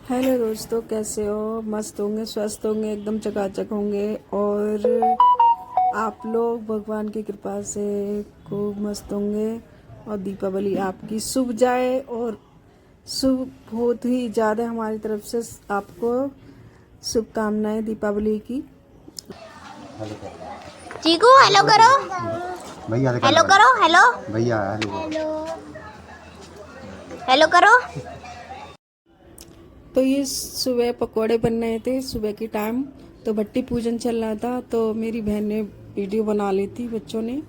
Hello दोस्तों, कैसे हो? मस्त होंगे, स्वस्थ होंगे, एकदम चकाचक होंगे। और आप लोग भगवान की कृपा से खूब मस्त होंगे। और दीपावली आपकी शुभ जाए और शुभ बहुत ही ज़्यादा हमारी तरफ से आपको शुभकामनाएं दीपावली की। चीकू हेलो करो भैया हेलो करो हेलो भैया हेलो हेलो करो। तो ये सुबह पकोड़े बन रहे थे, सुबह की टाइम। तो भट्टी पूजन चल रहा था, तो मेरी बहन ने वीडियो बना ली थी, बच्चों ने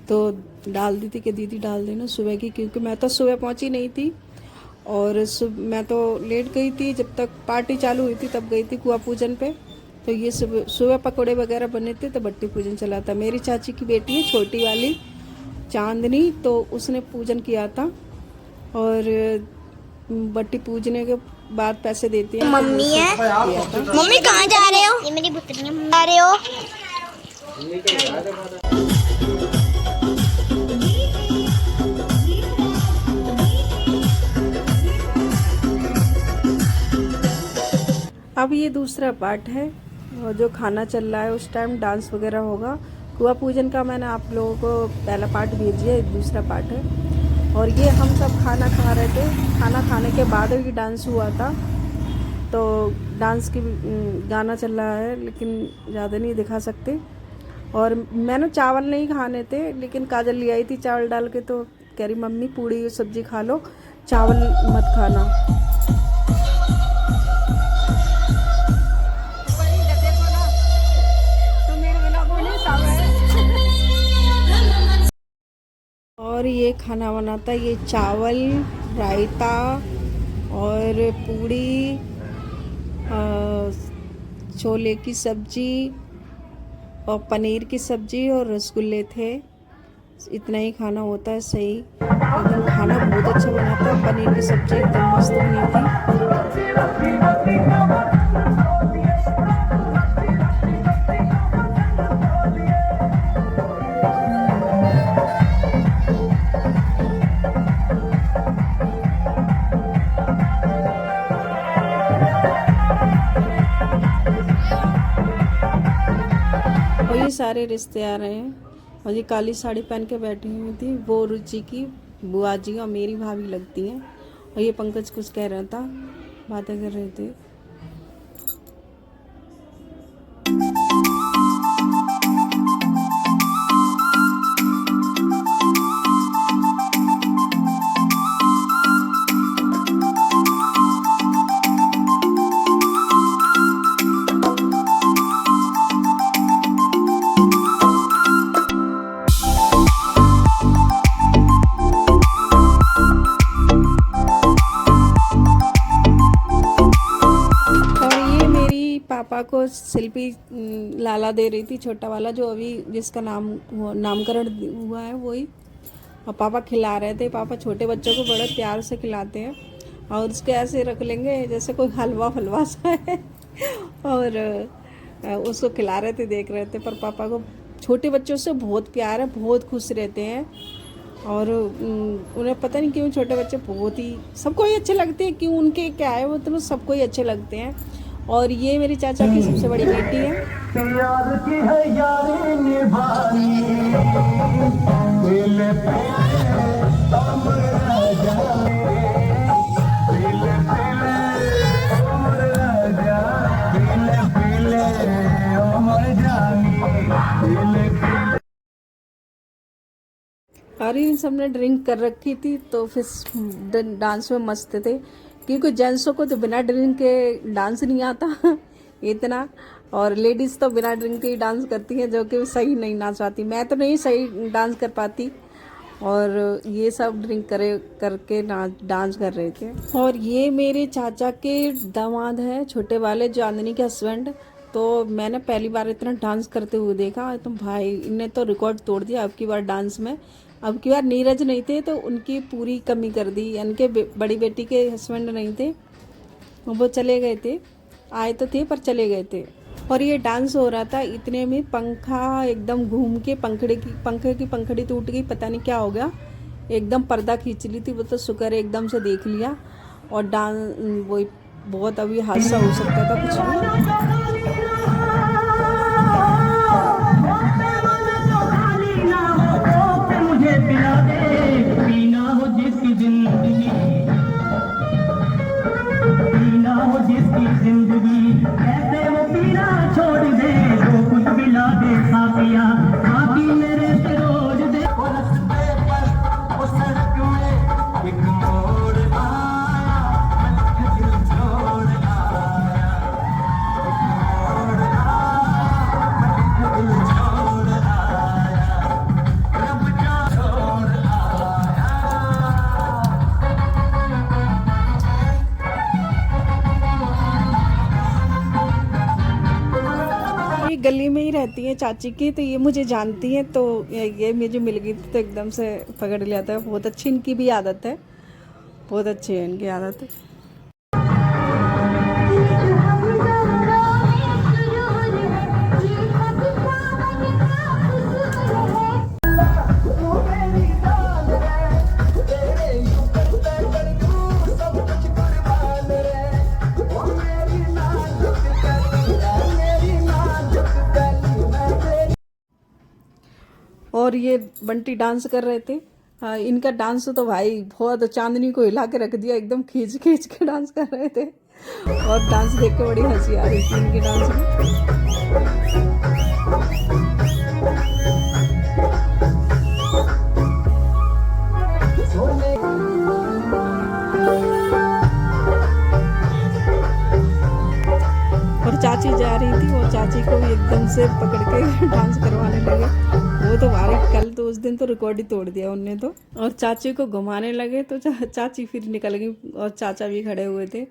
तो डाल दी थी कि दीदी डाल देना सुबह की, क्योंकि मैं तो सुबह पहुंची नहीं थी। और मैं तो लेट गई थी, जब तक पार्टी चालू हुई थी तब गई थी कुआ पूजन पे। तो ये सुबह सुबह पकोड़े वगैरह बने थे, तो भट्टी पूजन चला था। मेरी चाची की बेटी है छोटी वाली चांदनी, तो उसने पूजन किया था। और भट्टी पूजने के बाद पैसे देते हैं। मम्मी है, मम्मी कहाँ जा रहे हो? ये मेरी पुत्री है, जा रहे हो? अब ये दूसरा पार्ट है, और जो खाना चल रहा है उस टाइम डांस वगैरह होगा। कुआ पूजन का मैंने आप लोगों को पहला पार्ट भेज दिया, दूसरा पार्ट है। और ये हम सब खाना खा रहे थे, खाना खाने के बाद ही डांस हुआ था। तो डांस की गाना चल रहा है, लेकिन ज़्यादा नहीं दिखा सकते। और मैंने चावल नहीं खाने थे, लेकिन काजल ले आई थी चावल डाल के, तो कह रही मम्मी पूड़ी सब्जी खा लो, चावल मत खाना। और ये खाना बनाता, ये चावल, रायता और पूड़ी, छोले की सब्जी और पनीर की सब्जी और रसगुल्ले थे। इतना ही खाना होता है, सही एकदम। खाना बहुत अच्छा बनाता है, पनीर की सब्जी एकदम मस्त बनी थी। और ये सारे रिश्ते आ रहे हैं। और ये काली साड़ी पहन के बैठी हुई थी, वो रुचि की बुआ जी और मेरी भाभी लगती हैं। और ये पंकज कुछ कह रहा था, बातें कर रहे थे। पापा को शिल्पी लाला दे रही थी, छोटा वाला जो अभी जिसका नामकरण हुआ है वही। और पापा खिला रहे थे। पापा छोटे बच्चों को बड़े प्यार से खिलाते हैं, और उसके ऐसे रख लेंगे जैसे कोई हलवा फलवा सा है। और उसको खिला रहे थे, देख रहे थे। पर पापा को छोटे बच्चों से बहुत प्यार है, बहुत खुश रहते हैं। और उन्हें पता नहीं क्यों छोटे बच्चे बहुत ही सबको ही अच्छे लगते हैं, क्यों उनके क्या है वो, तो सबको ही अच्छे लगते हैं। और ये मेरी चाचा की सबसे बड़ी बेटी है। और इन सब ने ड्रिंक कर रखी थी, तो फिर डांस में मस्त थे। क्योंकि जेंट्सों को तो बिना ड्रिंक के डांस नहीं आता इतना। और लेडीज़ तो बिना ड्रिंक के ही डांस करती हैं, जो कि सही नहीं नाच पाती। मैं तो नहीं सही डांस कर पाती। और ये सब ड्रिंक करके डांस कर रहे थे। और ये मेरे चाचा के दामाद है, छोटे वाले, चांदनी के हस्बैंड। तो मैंने पहली बार इतना डांस करते हुए देखा। तो भाई इनने तो रिकॉर्ड तोड़ दिया अब की बार डांस में। अब की बार नीरज नहीं थे, तो उनकी पूरी कमी कर दी। इनके बड़ी बेटी के हस्बैंड नहीं थे, वो चले गए थे। आए तो थे पर चले गए थे। और ये डांस हो रहा था, इतने में पंखा एकदम घूम के पंखे की पंखड़ी टूट गई, पता नहीं क्या हो गया। एकदम पर्दा खींच ली थी वो, तो शुक्र है एकदम से देख लिया। और डांस वही बहुत अभी हादसा हो सकता था कुछ भी। मुझे पिला दे पीना हो जिसकी जिंदगी, पीना हो जिसकी जिंदगी, कैसे वो पीना छोड़ दे, जो कुछ पिला दे साथिया, बाकी मेरे से रोज दे। रस्ते पर वो सड़क में एक मोड़ आया, दिल छोड़ आया, मोड़ आया, दिल छोड़ आया, रब जा छोड़ आया। ये गली में ही रहती है चाची की, तो ये मुझे जानती है, तो ये मुझे मिल गई थी तो एकदम से पकड़ लिया था। बहुत अच्छी इनकी भी आदत है, बहुत अच्छी है इनकी आदत। और ये बंटी डांस कर रहे थे। हाँ, इनका डांस तो भाई बहुत चांदनी को हिला के रख दिया, एकदम खींच खींच के डांस कर रहे थे, और डांस देख के बड़ी हंसी आ रही थी इनके डांस में। और चाची जा रही थी, और चाची को भी एकदम से पकड़ के डांस करवाने लगे। वो तो भाई कल तो उस दिन तो रिकॉर्ड ही तोड़ दिया उनने तो। और चाची को घुमाने लगे तो चाची फिर निकल गई, और चाचा भी खड़े हुए थे।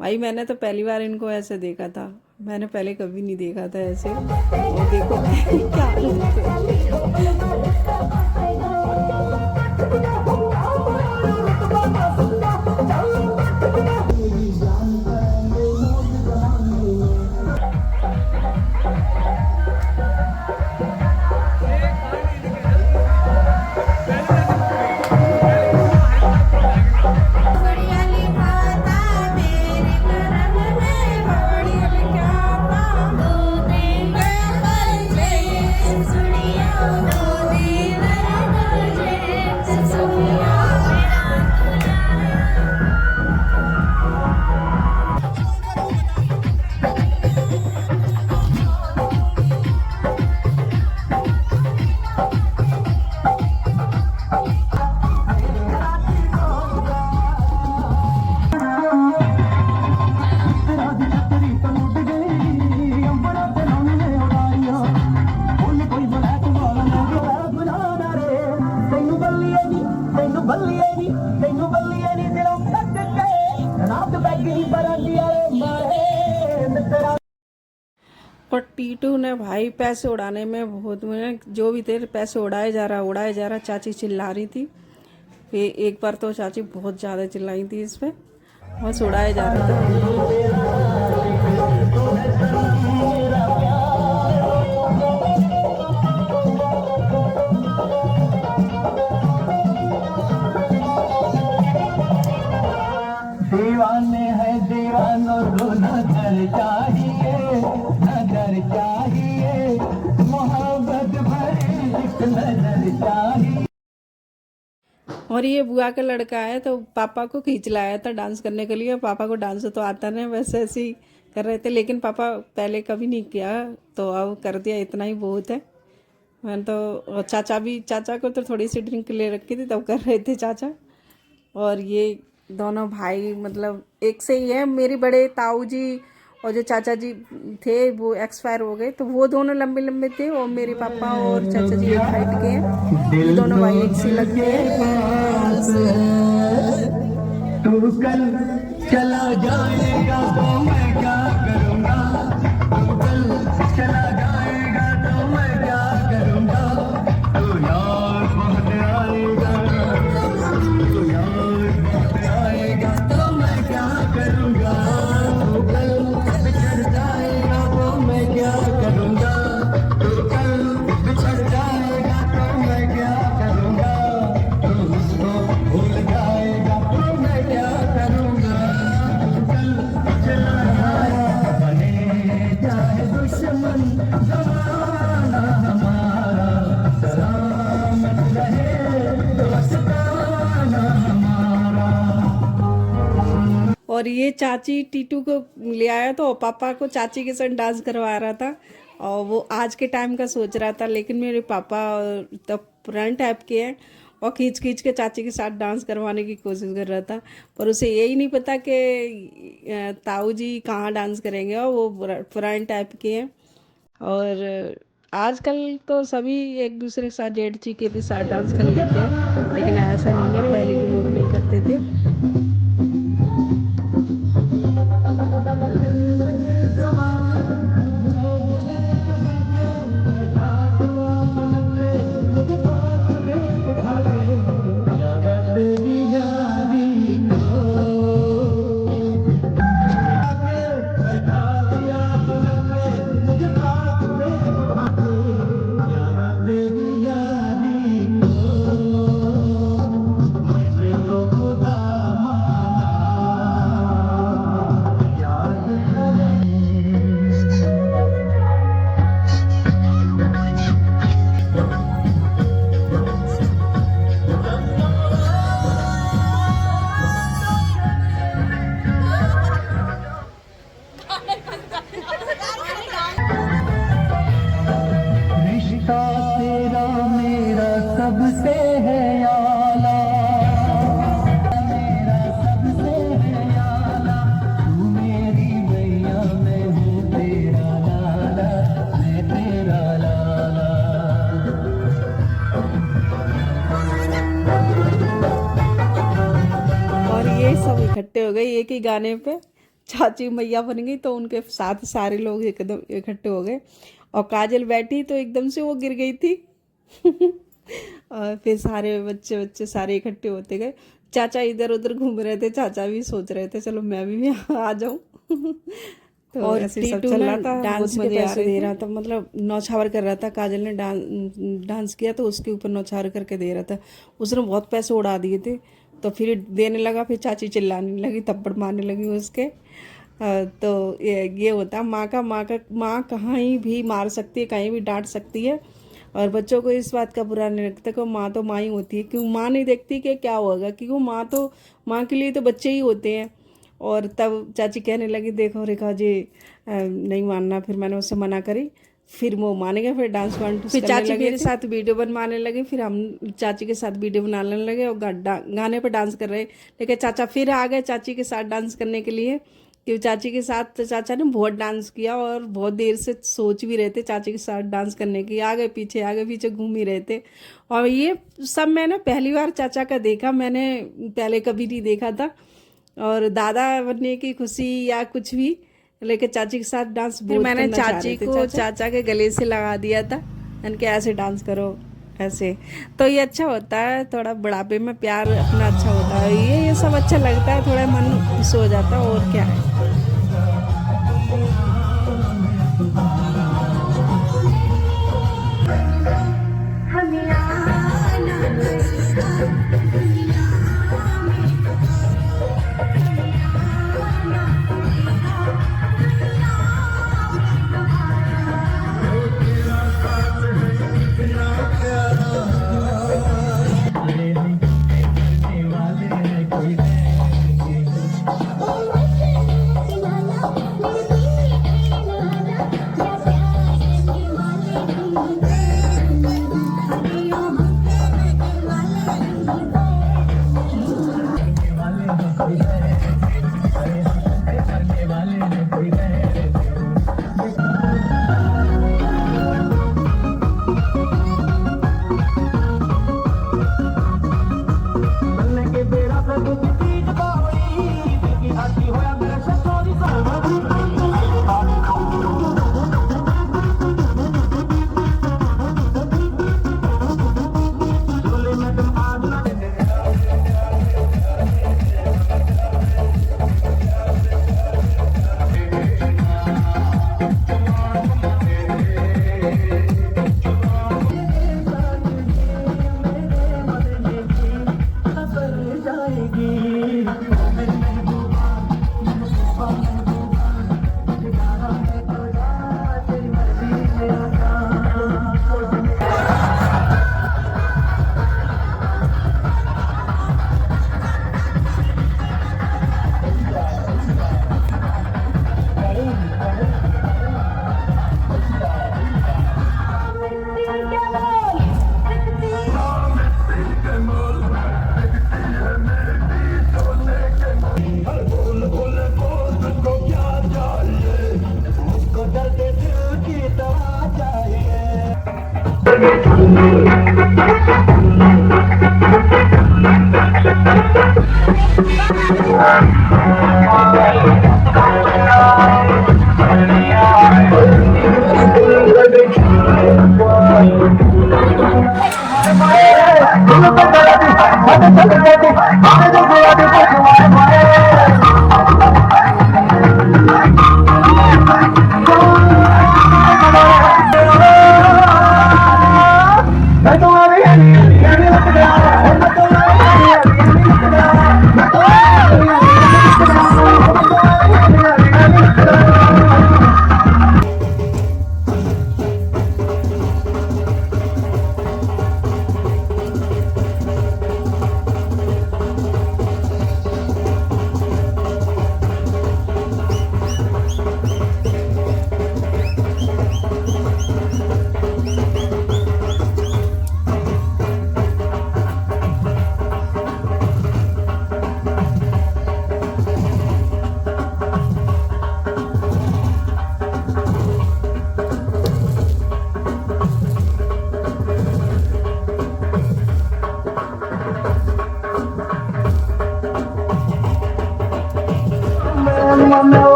भाई मैंने तो पहली बार इनको ऐसे देखा था, मैंने पहले कभी नहीं देखा था ऐसे। और देखो क्या हालत और टीटू ने भाई पैसे उड़ाने में बहुत, जो भी थे पैसे उड़ाए जा रहा। चाची चिल्ला रही थी, एक बार तो चाची बहुत ज़्यादा चिल्लाई थी इस पे, बस उड़ाए जा रहा था। दीवाने हैं दीवानों को नजर चाहिए, नजर चाहिए, मोहब्बत भरी एक नजर चाहिए। और ये बुआ का लड़का है, तो पापा को खींच लाया था डांस करने के लिए। पापा को डांस तो आता नहीं, वैसे ऐसे ही कर रहे थे, लेकिन पापा पहले कभी नहीं किया, तो अब कर दिया, इतना ही बहुत है। मैंने तो चाचा को तो थोड़ी सी ड्रिंक ले रखी थी, तब कर रहे थे चाचा। और ये दोनों भाई मतलब एक से ही है। मेरे बड़े ताऊ जी और जो चाचा जी थे वो एक्सपायर हो गए, तो वो दोनों लंबे लंबे थे, और मेरे पापा और चाचा जी एक हाइट के हैं। ये दोनों भाई एक से लगते हैं। तू कल चला जाएगा तो मैं क्या करूँगा, तू कल चला जाएगा तो मैं क्या करूँगा, तू याद बहुत आएगा, तू याद बहुत आएगा तो मैं क्या करूँगा, तू कल बिछड़ जाएगा तो मैं क्या करूँगा, तू कल बिछड़ जाएगा तो मैं क्या करूँगा, तू मुझको भूल जाएगा तो मैं क्या करूँगा, तू कल और ये चाची टीटू को ले आया तो पापा को चाची के साथ डांस करवा रहा था, और वो आज के टाइम का सोच रहा था, लेकिन मेरे पापा तो पुराने टाइप के हैं और खींच खींच के चाची के साथ डांस करवाने की कोशिश कर रहा था, पर उसे यही नहीं पता कि ताऊ जी कहाँ डांस करेंगे, और वो पुराने टाइप के हैं। और आजकल तो सभी एक दूसरे के साथ जेठ जी के भी साथ डांस कर लेते हैं, लेकिन ऐसा नहीं है, पहले के लोग नहीं करते थे। रिश्ता तेरा मेरा सबसे है आला, मेरा सबसे है आला, तू मेरी मैया मैं हूँ तेरा लाला, मैं तेरा लाला। और ये सब इकट्ठे हो गए एक ही गाने पे, चाची मैया बन गई तो उनके साथ सारे लोग एकदम इकट्ठे हो गए, और काजल बैठी तो एकदम से वो गिर गई थी। और फिर सारे बच्चे सारे इकट्ठे होते गए, चाचा इधर उधर घूम रहे थे, चाचा भी सोच रहे थे चलो मैं भी आ जाऊं। तो और ऐसे सब चल रहा था, डांस के पैसे दे रहा था, मतलब नौछावर कर रहा था। काजल ने डांस किया तो उसके ऊपर नौछावर करके दे रहा था, उसने बहुत पैसे उड़ा दिए थे, तो फिर देने लगा, फिर चाची चिल्लाने लगी, थप्पड़ मारने लगी उसके। तो ये होता माँ माँ कहीं भी मार सकती है, कहीं भी डांट सकती है, और बच्चों को इस बात का बुरा नहीं लगता कि माँ तो माँ ही होती है, क्यों माँ नहीं देखती कि क्या होगा, क्योंकि माँ के लिए तो बच्चे ही होते हैं। और तब चाची कहने लगी देखो रेखा जी नहीं मानना, फिर मैंने उससे मना करी, फिर वो मान गया, फिर डांस फिर चाची मेरे साथ वीडियो बनवाने लगे, फिर हम चाची के साथ वीडियो बनाने लगे और गाने पर डांस कर रहे। लेकिन चाचा फिर आ गए चाची के साथ डांस करने के लिए, क्योंकि चाची के साथ तो चाचा ने बहुत डांस किया और बहुत देर से सोच भी रहे थे चाची के साथ डांस करने की, आगे पीछे घूम ही रहे थे। और ये सब मैंने पहली बार चाचा का देखा, मैंने पहले कभी नहीं देखा था। और दादा बनने की खुशी या कुछ भी, लेकिन चाची के साथ डांस फिर मैंने चाची को चाचा के गले से लगा दिया था, यानी कि ऐसे डांस करो ऐसे। तो ये अच्छा होता है, थोड़ा बुढ़ापे में प्यार अपना अच्छा होता है, ये सब अच्छा लगता है, थोड़ा मन खुश हो जाता है, और क्या है। प्यार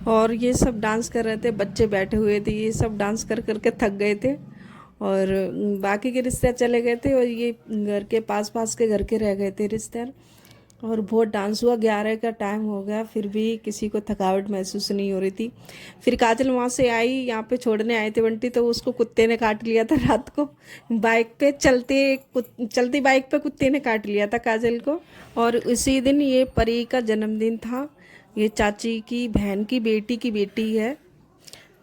और ये सब डांस कर रहे थे, बच्चे बैठे हुए थे, ये सब डांस कर करके थक गए थे और बाकी के रिश्तेदार चले गए थे और ये घर के पास के घर के रह गए थे रिश्तेदार। और बहुत डांस हुआ, 11 का टाइम हो गया, फिर भी किसी को थकावट महसूस नहीं हो रही थी। फिर काजल वहाँ से आई, यहाँ पे छोड़ने आए थे बंटी, तो उसको कुत्ते ने काट लिया था रात को बाइक पे, चलती बाइक पे कुत्ते ने काट लिया था काजल को। और उसी दिन ये परी का जन्मदिन था। ये चाची की बहन की बेटी है,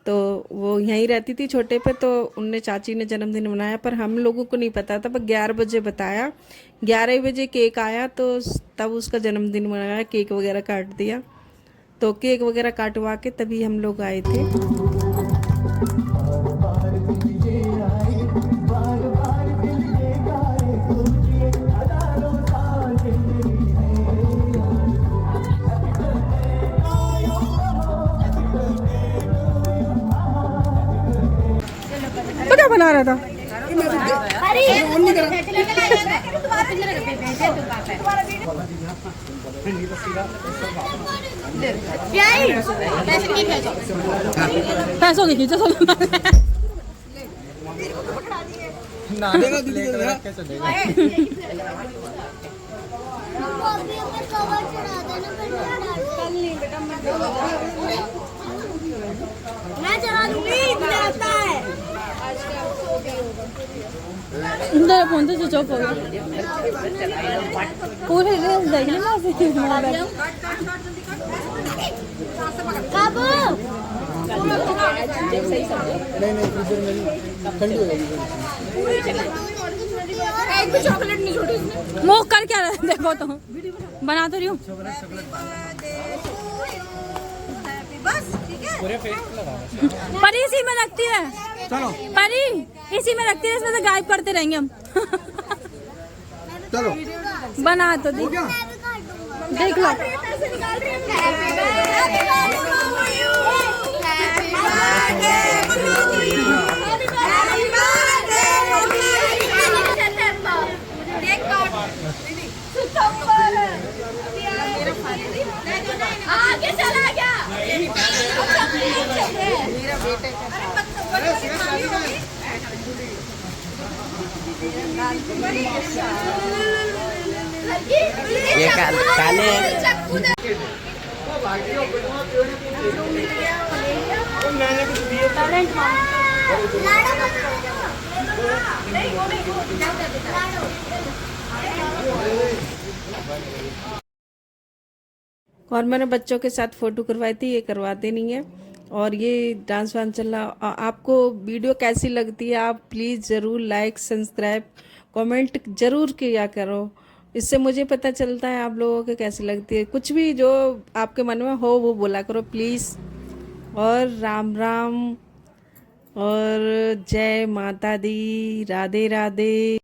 तो वो यहीं रहती थी छोटे पे, तो उनने चाची ने जन्मदिन मनाया, पर हम लोगों को नहीं पता था। पर 11 बजे बताया, 11 बजे केक आया, तो तब उसका जन्मदिन मनाया, केक वगैरह काट दिया। तो केक वगैरह काटवा के तभी हम लोग आए थे। तो क्या बना रहा था? पैसों की खींचो मैं चला दूंगी, मुझे आता है। इधर फोन तो स्विच ऑफ हो गया। पूरे रील्स देख ली ना से कब? एक भी चॉकलेट नहीं छोड़ी इसमें। मुंह कर क्या रहा है? देखो तो बना तो रही हूँ। परी इसी में रखती है, चलो परी इसी में रखती है, इसमें से गायब करते रहेंगे हम। चलो बना तो देख लो। ये काले हैं। और मैंने बच्चों के साथ फ़ोटो करवाई थी, ये करवाते नहीं है। और ये डांस वांस चल रहा। आपको वीडियो कैसी लगती है आप प्लीज़ ज़रूर लाइक सब्सक्राइब कमेंट ज़रूर किया करो, इससे मुझे पता चलता है आप लोगों को कैसी लगती है। कुछ भी जो आपके मन में हो वो बोला करो प्लीज़। और राम राम और जय माता दी, राधे राधे।